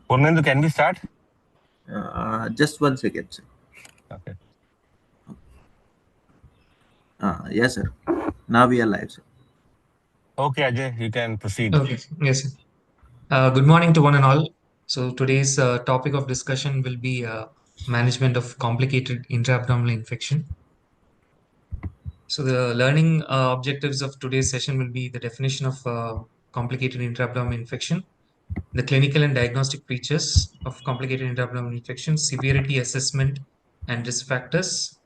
Purnendu, can we start? Just 1 second, sir. Okay. Yes, sir. Now we are live, sir. Okay, Ajay, you can proceed. Okay, yes. Good morning to one and all. So today's topic of discussion will be management of complicated intra-abdominal infection. So the learning objectives of today's session will be the definition of complicated intra-abdominal infection, the clinical and diagnostic features of complicated intra-abdominal infection, severity assessment and risk factors,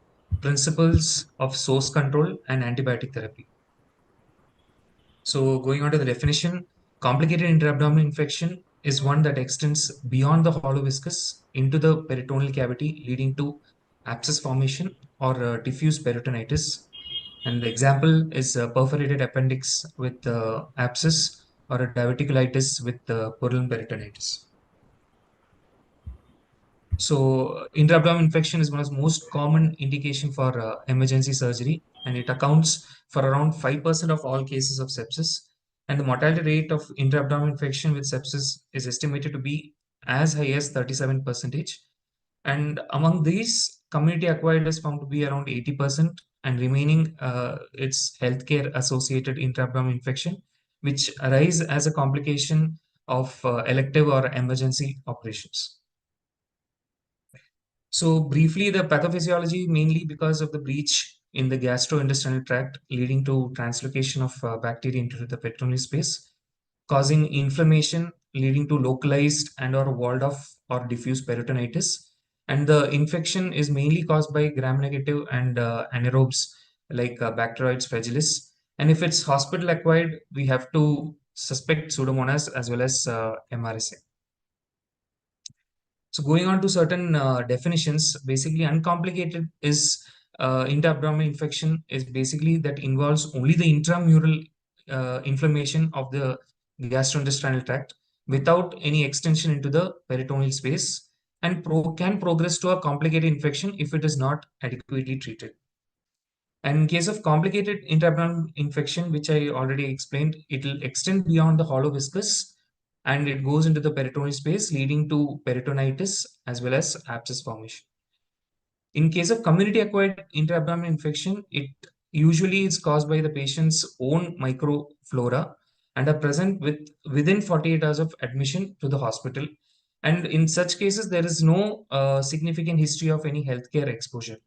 principles of source control, and antibiotic therapy. So going on to the definition, complicated intra-abdominal infection is one that extends beyond the hollow viscus into the peritoneal cavity, leading to abscess formation or diffuse peritonitis. And the example is a perforated appendix with abscess or a diverticulitis with purulent peritonitis. So intra-abdominal infection is one of the most common indication for emergency surgery, and it accounts for around 5% of all cases of sepsis. And the mortality rate of intra-abdominal infection with sepsis is estimated to be as high as 37%. And among these, community acquired is found to be around 80%, and remaining it's healthcare associated intra-abdominal infection, which arise as a complication of elective or emergency operations. So briefly, the pathophysiology mainly because of the breach in the gastrointestinal tract leading to translocation of bacteria into the peritoneal space, causing inflammation leading to localized and or walled off or diffuse peritonitis. And the infection is mainly caused by gram-negative and anaerobes like Bacteroides fragilis. And if it's hospital acquired, we have to suspect Pseudomonas as well as MRSA. So going on to certain definitions, basically uncomplicated is intra-abdominal infection is basically that involves only the intramural inflammation of the gastrointestinal tract without any extension into the peritoneal space, and can progress to a complicated infection if it is not adequately treated. And in case of complicated intra-abdominal infection, which I already explained, it will extend beyond the hollow viscus and it goes into the peritoneal space, leading to peritonitis as well as abscess formation. In case of community-acquired intra-abdominal infection, it usually is caused by the patient's own microflora and are present within 48 hours of admission to the hospital. And in such cases, there is no significant history of any healthcare exposure.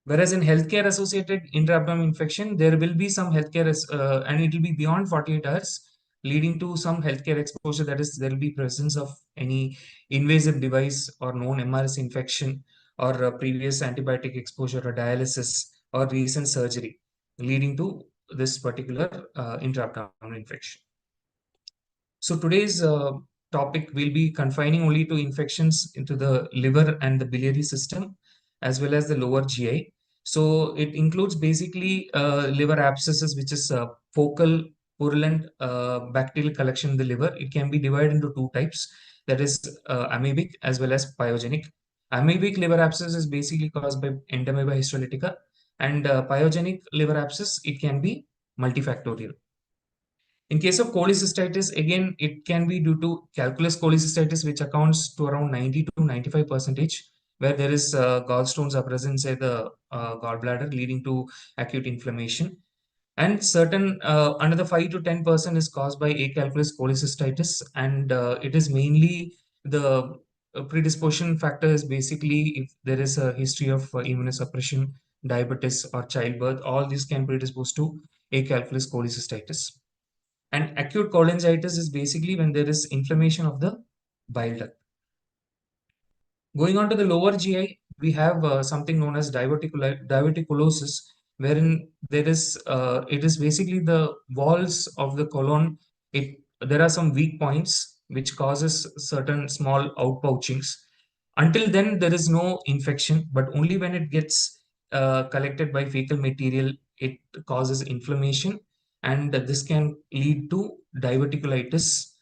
Whereas in healthcare associated intra-abdominal infection, there will be some healthcare and it will be beyond 48 hours, leading to some healthcare exposure. That is, there will be presence of any invasive device or known MRS infection or previous antibiotic exposure or dialysis or recent surgery, leading to this particular intra-abdominal infection. So today's topic will be confining only to infections into the liver and the biliary system, as well as the lower GI. So it includes basically liver abscesses, which is focal purulent bacterial collection in the liver. It can be divided into two types, that is amoebic as well as pyogenic. Amoebic liver abscess is basically caused by Entamoeba histolytica, and pyogenic liver abscess, it can be multifactorial. In case of cholecystitis, again, it can be due to calculus cholecystitis, which accounts to around 90 to 95%, where there is gallstones are present inside the gallbladder, leading to acute inflammation. And certain another 5 to 10% is caused by acalculous cholecystitis, and it is mainly the predisposition factor is basically if there is a history of immunosuppression, diabetes, or childbirth. All these can predispose to acalculous cholecystitis. And acute cholangitis is basically when there is inflammation of the bile duct. Going on to the lower GI, we have something known as diverticulosis, wherein there is it is basically the walls of the colon. There are some weak points which causes certain small outpouchings. Until then, there is no infection, but only when it gets collected by fecal material, it causes inflammation, and this can lead to diverticulitis,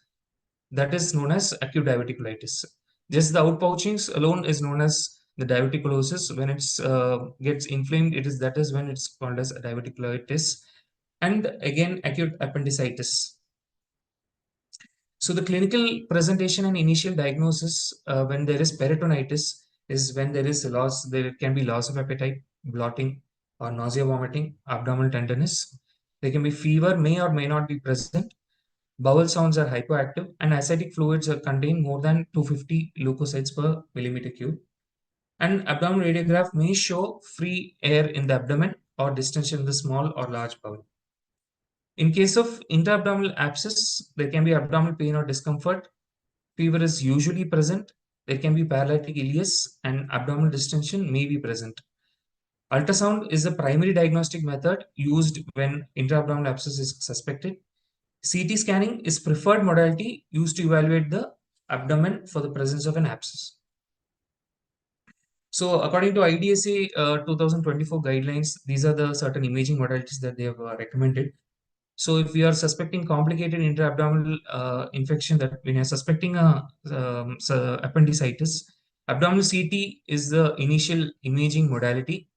that is known as acute diverticulitis. Just the outpouchings alone is known as the diverticulosis. When it's gets inflamed, that is when it's called as diverticulitis. And again, acute appendicitis. So the clinical presentation and initial diagnosis when there is peritonitis is when there can be loss of appetite, blotting, or nausea, vomiting, abdominal tenderness. There can be fever, may or may not be present. Bowel sounds are hypoactive, and acidic fluids contain more than 250 leukocytes per millimeter cube. And abdominal radiograph may show free air in the abdomen or distension in the small or large bowel. In case of intra-abdominal abscess, there can be abdominal pain or discomfort. Fever is usually present. There can be paralytic ileus, and abdominal distension may be present. Ultrasound is the primary diagnostic method used when intra-abdominal abscess is suspected. CT scanning is preferred modality used to evaluate the abdomen for the presence of an abscess. So according to IDSA 2024 guidelines, these are the certain imaging modalities that they have recommended. So if we are suspecting complicated intra-abdominal infection, that when you're suspecting appendicitis, abdominal CT is the initial imaging modality.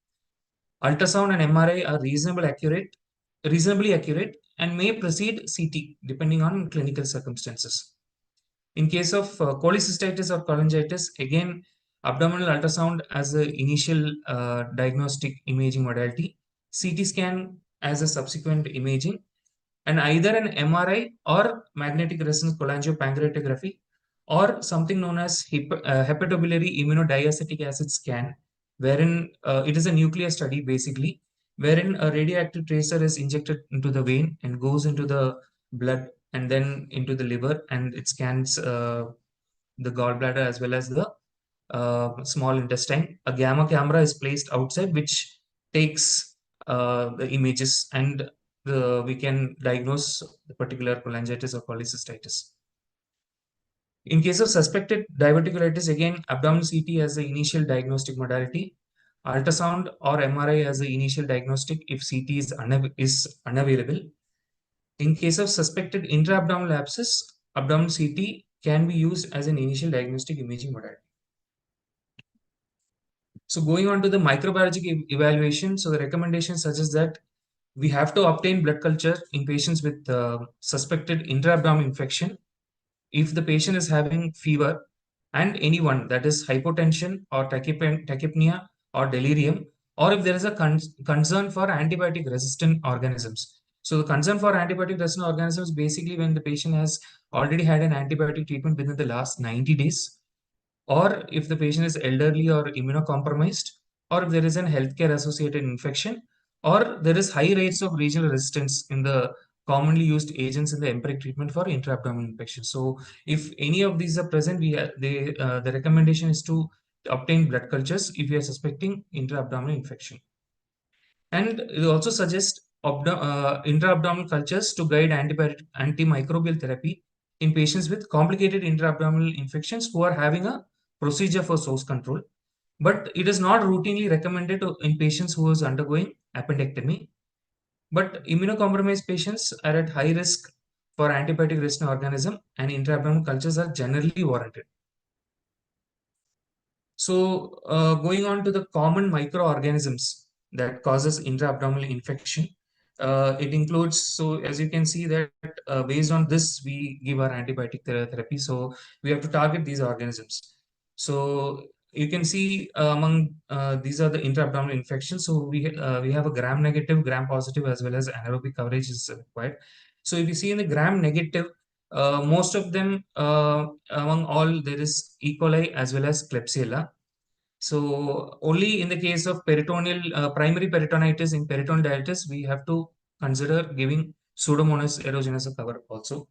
Ultrasound and MRI are reasonably accurate, and may precede CT depending on clinical circumstances. In case of cholecystitis or cholangitis, again, abdominal ultrasound as the initial diagnostic imaging modality, CT scan as a subsequent imaging, and either an MRI or magnetic resonance cholangiopancreatography or something known as hepatobiliary immunodiacetic acid scan, wherein it is a nuclear study basically, wherein a radioactive tracer is injected into the vein and goes into the blood and then into the liver, and it scans the gallbladder as well as the small intestine. A gamma camera is placed outside which takes the images, and we can diagnose the particular cholangitis or cholecystitis. In case of suspected diverticulitis, again, abdominal CT as the initial diagnostic modality, ultrasound or MRI as the initial diagnostic if CT is unavailable. In case of suspected intra-abdominal abscess, abdominal CT can be used as an initial diagnostic imaging modality. So going on to the microbiological evaluation, so the recommendation suggests that we have to obtain blood culture in patients with suspected intra-abdominal infection if the patient is having fever and anyone that is hypotension or tachypnea or delirium, or if there is a concern for antibiotic resistant organisms. So the concern for antibiotic resistant organisms basically when the patient has already had an antibiotic treatment within the last 90 days, or if the patient is elderly or immunocompromised, or if there is an healthcare associated infection, or there is high rates of regional resistance in the commonly used agents in the empiric treatment for intra-abdominal infection. So if any of these are present, the recommendation is to obtain blood cultures if you are suspecting intra-abdominal infection. And it also suggests intra-abdominal cultures to guide antimicrobial therapy in patients with complicated intra-abdominal infections who are having a procedure for source control. But it is not routinely recommended in patients who is undergoing appendectomy. But immunocompromised patients are at high risk for antibiotic resistant organism, and intra-abdominal cultures are generally warranted. So going on to the common microorganisms that causes intra-abdominal infection, it includes, so as you can see that based on this, we give our antibiotic therapy. So we have to target these organisms. So you can see among these are the intra-abdominal infections. So we have a gram-negative, gram-positive, as well as anaerobic coverage is required. So if you see in the gram-negative, most of them, among all, there is E. coli as well as Klebsiella. So only in the case of peritoneal, primary peritonitis in peritoneal diabetes, we have to consider giving Pseudomonas aeruginosa as a cover also.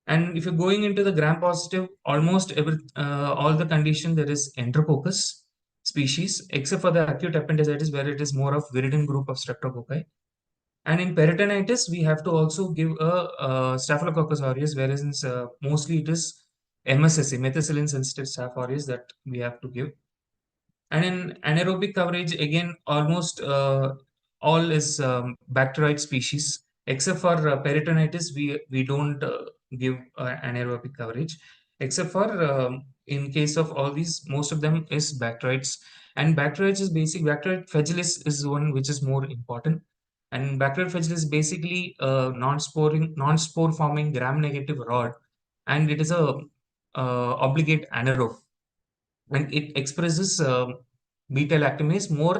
And if you're going into the gram-positive, almost all the condition there is Enterococcus species, except for the acute appendicitis where it is more of viridin group of streptococci. And in peritonitis, we have to also give a Staphylococcus aureus, whereas mostly it is MSSA, methicillin sensitive Staph aureus, that we have to give. And in anaerobic coverage, again, almost all is bacteroid species, except for peritonitis, we don't give anaerobic coverage, except for in case of all these, most of them is bacteroids. And bacteroids is basic, Bacteroid phagelis is one which is more important. And Bacteroid phagelis is basically non-spore forming gram-negative rod, and it is a obligate anaerobe, and it expresses beta-lactamase more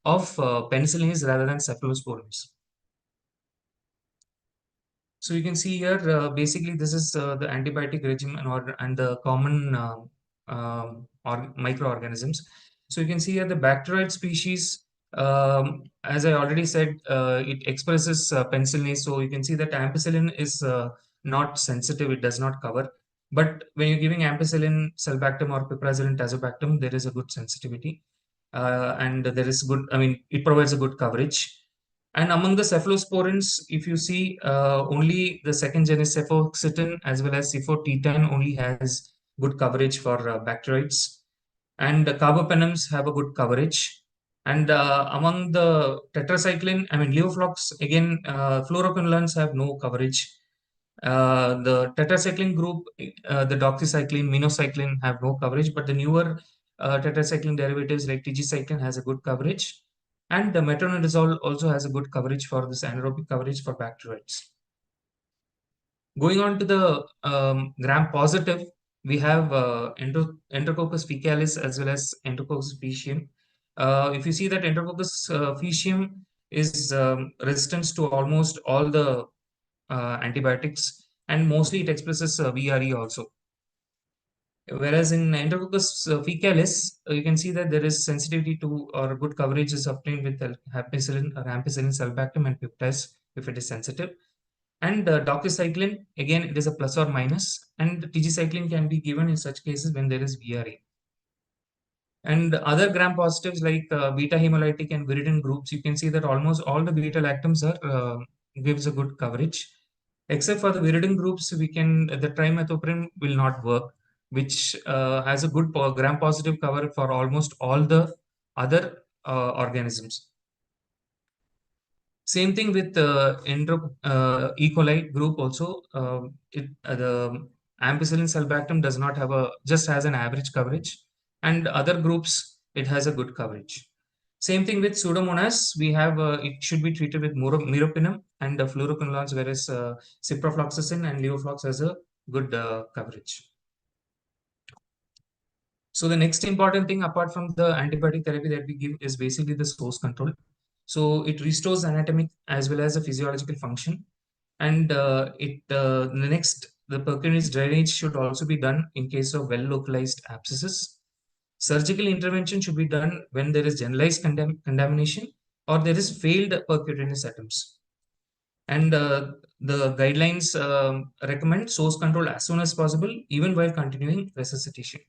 of penicillinase rather than cephalosporins. So you can see here, basically this is the antibiotic regimen and the common microorganisms. So you can see here the bacteroid species, as I already said, it expresses penicillinase. So you can see that ampicillin is not sensitive, it does not cover. But when you're giving ampicillin, sulbactam or piperazolin, tazobactam, there is a good sensitivity. And there is good, I mean, it provides a good coverage. And among the cephalosporins, if you see, only the second genus cefoxitin as well as cefotetan only has good coverage for bacteroids. And the carbapenems have a good coverage. And among the tetracycline, I mean, leoflox, again, fluoroquinolones have no coverage. The tetracycline group, the doxycycline, minocycline have no coverage, but the newer tetracycline derivatives like tigecycline has a good coverage. And the metronidazole also has a good coverage for this anaerobic coverage for bacteroids. Going on to the gram-positive, we have Enterococcus faecalis as well as Enterococcus faecium. If you see that Enterococcus faecium is resistant to almost all the antibiotics, and mostly it expresses VRE also. Whereas in Enterococcus faecalis, you can see that there is sensitivity to or good coverage is obtained with ampicillin or ampicillin, sulbactam, and peptides if it is sensitive. And doxycycline, again, it is a plus or minus, and tigecycline can be given in such cases when there is VRE. And other gram positives like beta hemolytic and viridin groups, you can see that almost all the beta lactams are gives a good coverage. Except for the viridin groups, the trimethoprim will not work, which has a good gram positive cover for almost all the other organisms. Same thing with E. coli group also. The ampicillin sulbactam does not have just has an average coverage, and other groups it has a good coverage. Same thing with Pseudomonas. We have it should be treated with meropenem and fluoroquinolones, whereas ciprofloxacin and leoflox has a good coverage. So the next important thing apart from the antibiotic therapy that we give is basically the source control. So it restores anatomic as well as a physiological function. And the percutaneous drainage should also be done in case of well-localized abscesses. Surgical intervention should be done when there is generalized contamination or there is failed percutaneous attempts. And the guidelines recommend source control as soon as possible, even while continuing resuscitation.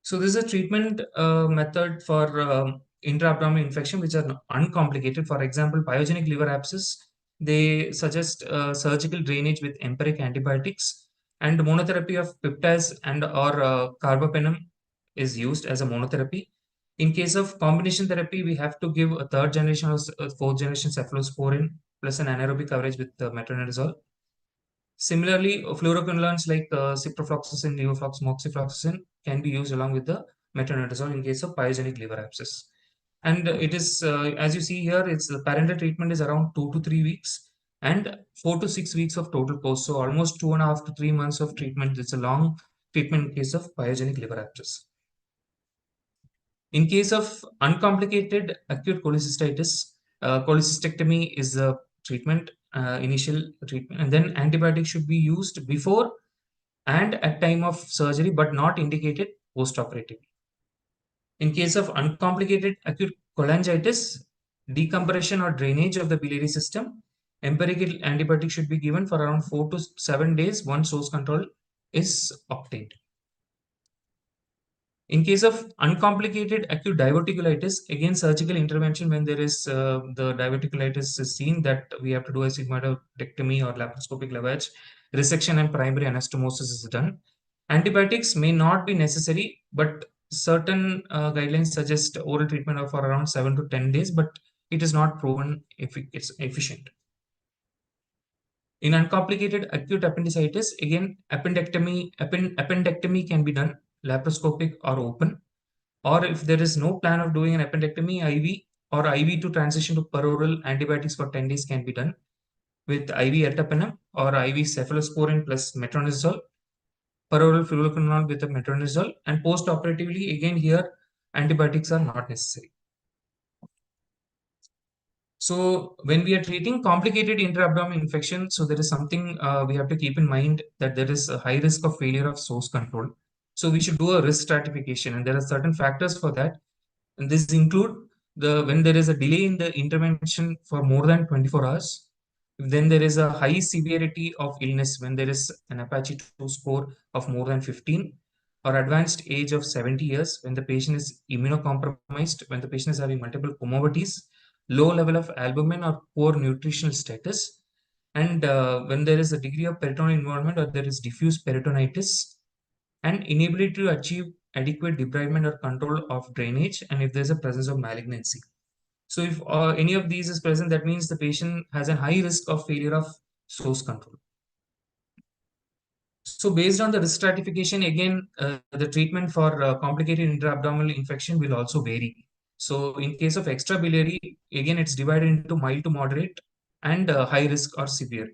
So this is a treatment method for intra-abdominal infection which are uncomplicated. For example, pyogenic liver abscess, they suggest surgical drainage with empiric antibiotics, and monotherapy of peptides and or carbapenem is used as a monotherapy. In case of combination therapy, we have to give a third generation or fourth generation cephalosporin plus an anaerobic coverage with metronidazole. Similarly, fluoroquinolones like ciprofloxacin, leoflox, moxifloxacin can be used along with the metronidazole in case of pyogenic liver abscess. And it is, as you see here, it's the parental treatment is around 2 to 3 weeks and 4 to 6 weeks of total course. So almost 2.5 to 3 months of treatment. It's a long treatment in case of pyogenic liver abscess. In case of uncomplicated acute cholecystitis, cholecystectomy is the treatment, initial treatment, and then antibiotics should be used before and at time of surgery, but not indicated post-operatively. In case of uncomplicated acute cholangitis, decompression or drainage of the biliary system, empirical antibiotics should be given for around 4 to 7 days once source control is obtained. In case of uncomplicated acute diverticulitis, again surgical intervention when there is the diverticulitis is seen, that we have to do a sigmoidectomy or laparoscopic lavage, resection and primary anastomosis is done. Antibiotics may not be necessary, but certain guidelines suggest oral treatment for around 7 to 10 days, but it is not proven if it's efficient. In uncomplicated acute appendicitis, again appendectomy can be done laparoscopic or open, or if there is no plan of doing an appendectomy, IV or IV to transition to peroral antibiotics for 10 days can be done with IV ertapenem or IV cephalosporin plus metronidazole per oral fluoroquinolone with a metronidazole, and post-operatively, again here, antibiotics are not necessary. So when we are treating complicated intra-abdominal infection, so there is something we have to keep in mind, that there is a high risk of failure of source control. So we should do a risk stratification, and there are certain factors for that. And this include when there is a delay in the intervention for more than 24 hours, then there is a high severity of illness when there is an Apache 2 score of more than 15, or advanced age of 70 years, when the patient is immunocompromised, when the patient is having multiple comorbidities, low level of albumin or poor nutritional status, and when there is a degree of peritoneal involvement or there is diffuse peritonitis, and inability to achieve adequate debridement or control of drainage, and if there is a presence of malignancy. So if any of these is present, that means the patient has a high risk of failure of source control. So based on the risk stratification, again, the treatment for complicated intra-abdominal infection will also vary. So in case of extrabiliary, again, it's divided into mild to moderate and high risk or severe.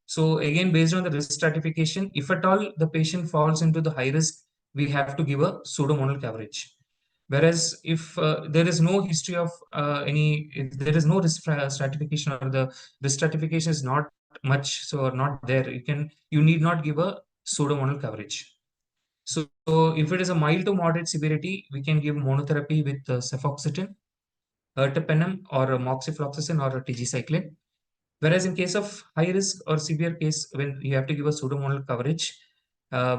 So again, based on the risk stratification, if at all the patient falls into the high risk, we have to give a pseudomonal coverage. Whereas if there is no history of if there is no risk stratification, or the risk stratification is not much, so or not there, you need not give a pseudomonal coverage. So if it is a mild to moderate severity, we can give monotherapy with cefoxitin, ertapenem, or moxifloxacin, or tigecycline. Whereas in case of high risk or severe case, when you have to give a pseudomonal coverage,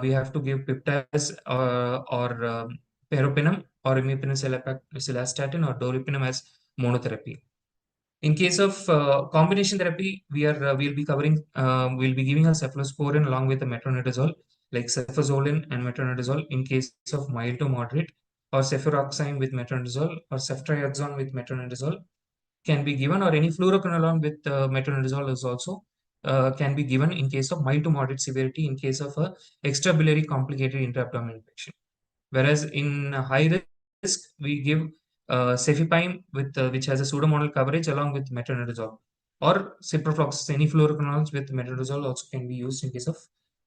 we have to give peptides or peropenem or imipenem, or doripenem as monotherapy. In case of combination therapy, we'll be giving a cephalosporin along with the metronidazole, like cefazolin and metronidazole in case of mild to moderate, or cefuroxime with metronidazole, or ceftriaxone with metronidazole can be given, or any fluoroquinolone with metronidazole is also can be given in case of mild to moderate severity in case of a extrabiliary complicated intra-abdominal infection. Whereas in high risk, we give cefepime with which has a pseudomonal coverage along with metronidazole, or ciprofloxacin. Any fluoroquinolones with metronidazole also can be used in case of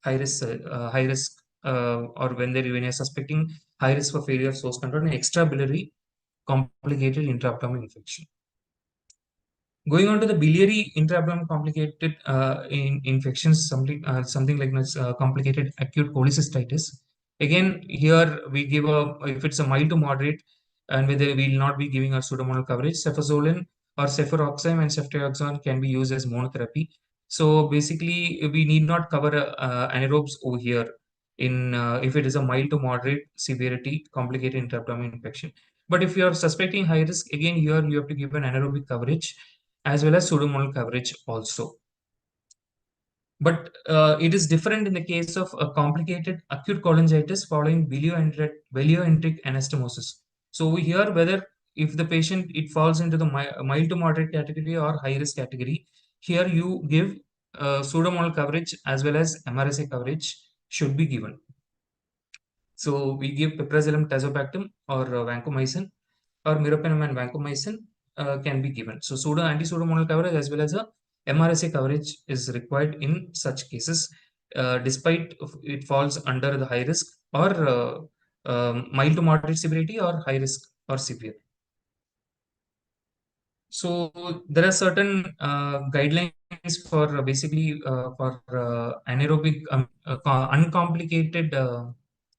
high risk, or when you're suspecting high risk for failure of source control and extrabiliary complicated intra-abdominal infection. Going on to the biliary intra-abdominal complicated infections, something like this, complicated acute cholecystitis. Again, here we give if it's a mild to moderate, and whether we will not be giving a pseudomonal coverage, cefazolin or cefuroxime and ceftriaxone can be used as monotherapy. So basically, we need not cover anaerobes over here in if it is a mild to moderate severity complicated intra-abdominal infection. But if you are suspecting high risk, again here you have to give an anaerobic coverage as well as pseudomonal coverage also. But it is different in the case of a complicated acute cholangitis following bilioenteric anastomosis. So we hear whether if the patient it falls into the mild to moderate category or high risk category, here you give pseudomonal coverage as well as MRSA coverage should be given. So we give piperacillin tazobactam or vancomycin, or meropenem and vancomycin can be given. So anti-pseudomonal coverage as well as a MRSA coverage is required in such cases, despite it falls under the high risk or mild to moderate severity or high risk or severe. So there are certain guidelines for basically for anaerobic uncomplicated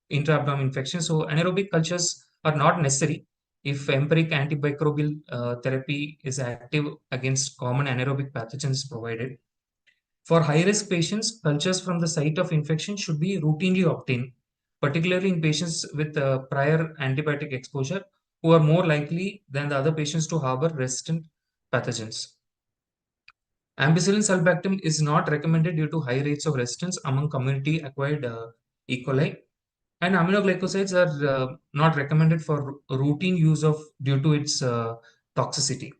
intra-abdominal infection. So anaerobic cultures are not necessary if empiric antimicrobial therapy is active against common anaerobic pathogens provided. For high-risk patients, cultures from the site of infection should be routinely obtained, particularly in patients with prior antibiotic exposure, who are more likely than the other patients to harbor resistant pathogens. Ampicillin sulbactam is not recommended due to high rates of resistance among community-acquired E. coli, and aminoglycosides are not recommended for routine use due to its toxicity.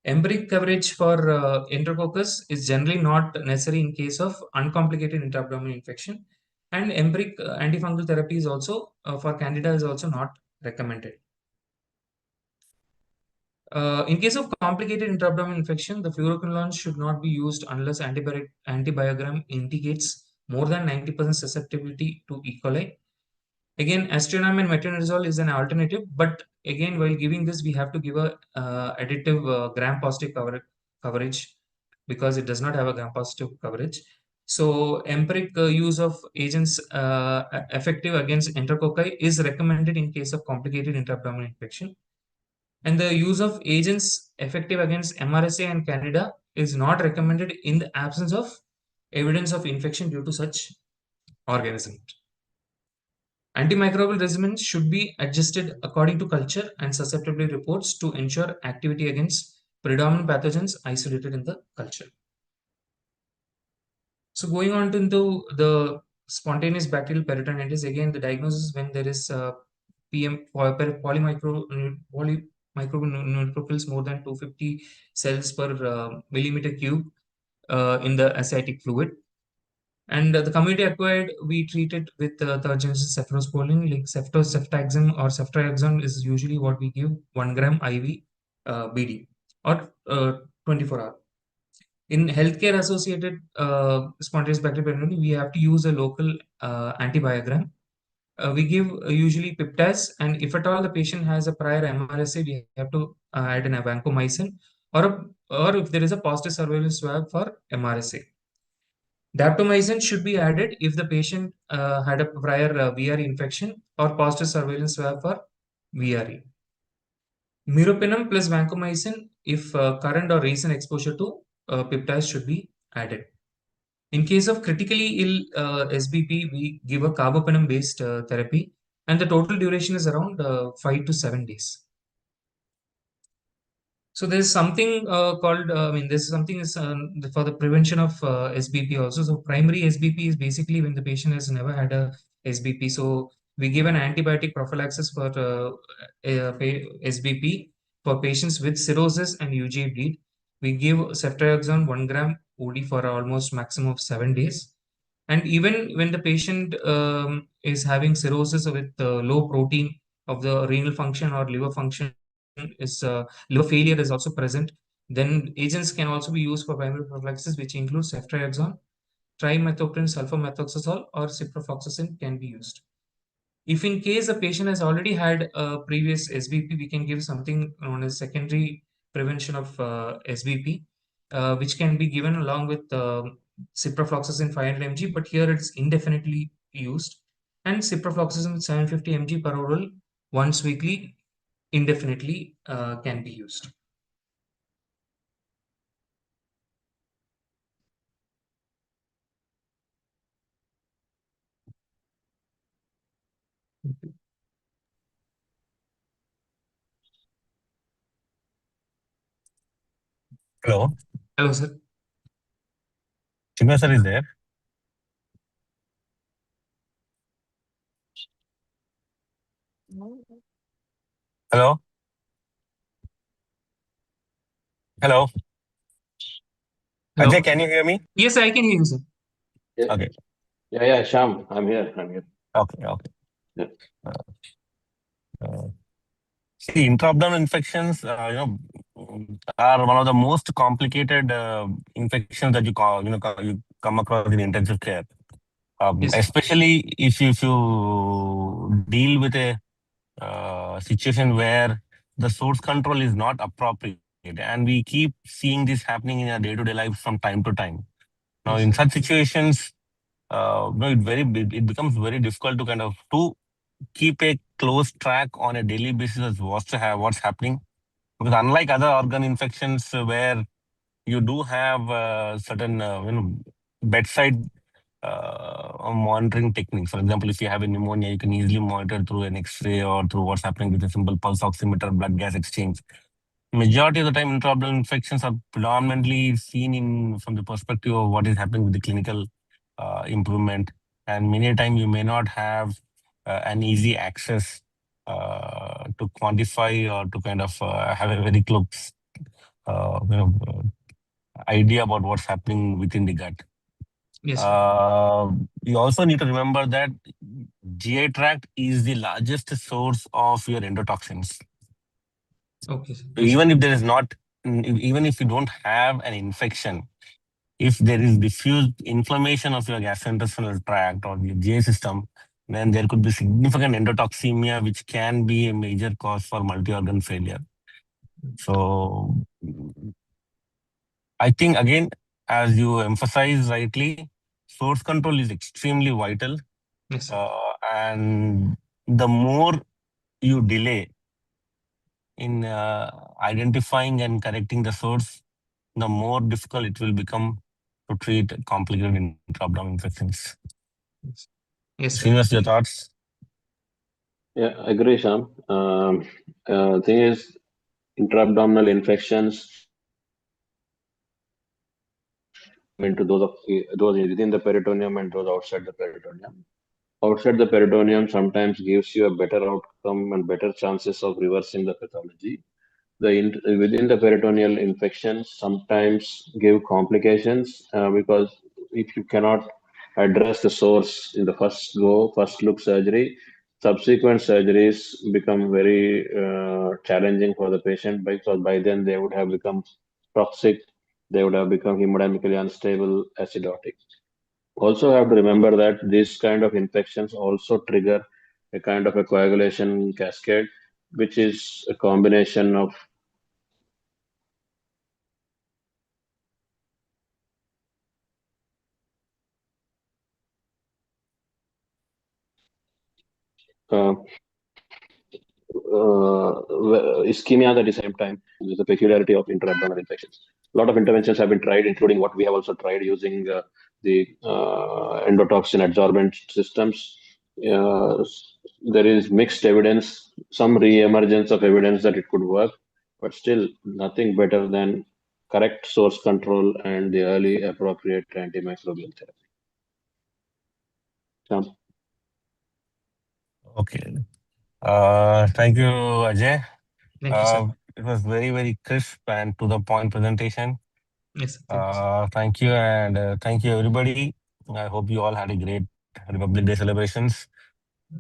Empiric coverage for enterococcus is generally not necessary in case of uncomplicated intra-abdominal infection, and empiric antifungal therapy is also for candida is also not recommended. In case of complicated intra-abdominal infection, the fluoroquinolones should not be used unless antibiogram indicates more than 90% susceptibility to E. coli. Again, aztreonam and metronidazole is an alternative, but again, while giving this, we have to give a additive gram-positive coverage because it does not have a gram-positive coverage. So, empiric use of agents effective against enterococci is recommended in case of complicated intra-abdominal infection. And the use of agents effective against MRSA and Candida is not recommended in the absence of evidence of infection due to such organisms. Antimicrobial regimens should be adjusted according to culture and susceptibility reports to ensure activity against predominant pathogens isolated in the culture. So going on into the spontaneous bacterial peritonitis, again the diagnosis when there is polymicroneutrophils more than 250 cells per millimeter cube in the ascitic fluid. And the community acquired, we treat it with third generation cephalosporin, like ceftazine or ceftriaxone is usually what we give 1 gram IV BD or 24-hour. In healthcare associated spontaneous bacterial peritonitis, we have to use a local antibiogram. We give usually peptides, and if at all the patient has a prior MRSA, we have to add an vancomycin, or if there is a positive surveillance swab for MRSA. Daptomycin should be added if the patient had a prior VRE infection or positive surveillance swab for VRE. Meropenem plus vancomycin if current or recent exposure to peptides should be added. In case of critically ill SBP, we give a carbapenem-based therapy, and the total duration is around 5 to 7 days. So there's something called, there's something is for the prevention of SBP also. So primary SBP is basically when the patient has never had a SBP. So we give an antibiotic prophylaxis for SBP for patients with cirrhosis and UGA bleed. We give ceftriaxone 1 gram OD for almost maximum of 7 days. And even when the patient is having cirrhosis with low protein of the renal function or liver function, is liver failure is also present, then agents can also be used for primary prophylaxis, which includes ceftriaxone, trimethoprim, sulfamethoxazole, or ciprofloxacin can be used. If in case a patient has already had a previous SBP, we can give something known as secondary prevention of SBP, which can be given along with ciprofloxacin 500 mg, but here it's indefinitely used, and ciprofloxacin 750 mg per oral once weekly indefinitely can be used. Hello. Hello, sir. Chinmay sir is there. Hello. Hello. Hello. Ajay, can you hear me? Yes, I can hear you, sir. Yeah. Okay. Yeah, Sham, I'm here. Okay. Okay. Yeah. See, intra-abdominal infections, are one of the most complicated infections that you come across in intensive care. Yes, sir. Especially if you deal with a situation where the source control is not appropriate, and we keep seeing this happening in our day-to-day life from time to time. Now, Yes, in sir. such situations, it becomes very difficult to kind of keep a close track on a daily basis as what's happening, because unlike other organ infections where you do have certain bedside monitoring techniques. For example, if you have a pneumonia, you can easily monitor through an X-ray or through what's happening with a simple pulse oximeter, blood gas exchange. Majority of the time, intra-abdominal infections are predominantly seen from the perspective of what is happening with the clinical improvement, and many a time you may not have an easy access to quantify or to kind of have a very close idea about what's happening within the gut. Yes, sir. You also need to remember that GI tract is the largest source of your endotoxins. Okay, sir. So Yes, sir. even if there is not, even if you don't have an infection, if there is diffuse inflammation of your gastrointestinal tract or your GI system, then there could be significant endotoxemia, which can be a major cause for multi-organ failure. So I think, again, as you emphasize rightly, source control is extremely vital. Yes, sir. And the more you delay in identifying and correcting the source, the more difficult it will become to treat complicated intra-abdominal infections. Yes, sir. Srinivas, your thoughts? Yeah, I agree, Sham. Thing is, intra-abdominal infections into those within the peritoneum and those outside the peritoneum. Outside the peritoneum sometimes gives you a better outcome and better chances of reversing the pathology. Within the peritoneal infections sometimes give complications because if you cannot address the source in the first look surgery, subsequent surgeries become very challenging for the patient because by then they would have become toxic, they would have become hemodynamically unstable, acidotic. Also have to remember that these kind of infections also trigger a kind of a coagulation cascade, which is a combination of uh, ischemia at the same time. This is the peculiarity of intra-abdominal infections. A lot of interventions have been tried, including what we have also tried using the endotoxin adsorbent systems. There is mixed evidence, some re-emergence of evidence that it could work, but still nothing better than correct source control and the early appropriate antimicrobial therapy. Sham? Okay. Thank you, Ajay. Thank you, sir. It was very, very crisp and to the point presentation. Yes, sir. Thank you, sir. Thank you, and thank you, everybody. I hope you all had a great Republic Day celebrations.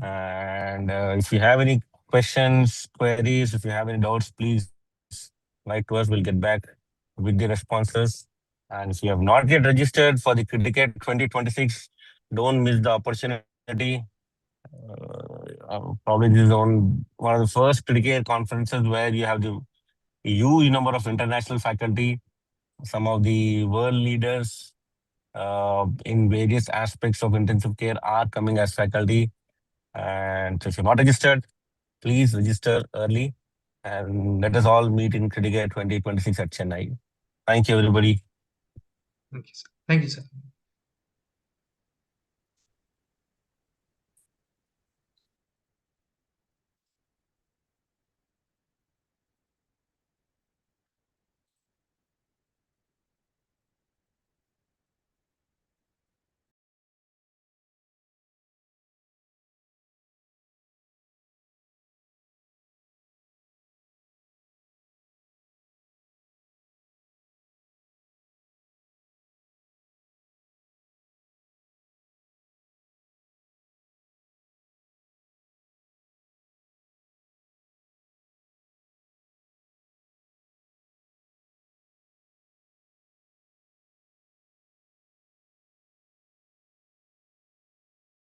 And if you have any questions, queries, if you have any doubts, please write to us. We'll get back with the responses. And if you have not yet registered for the Criticate 2026, don't miss the opportunity. Probably this is one of the first Criticare conferences where you have the huge number of international faculty, some of the world leaders in various aspects of intensive care are coming as faculty. And so if you're not registered, please register early and let us all meet in Criticare 2026 at Chennai. Thank you, everybody. Thank you, sir. Thank you, sir.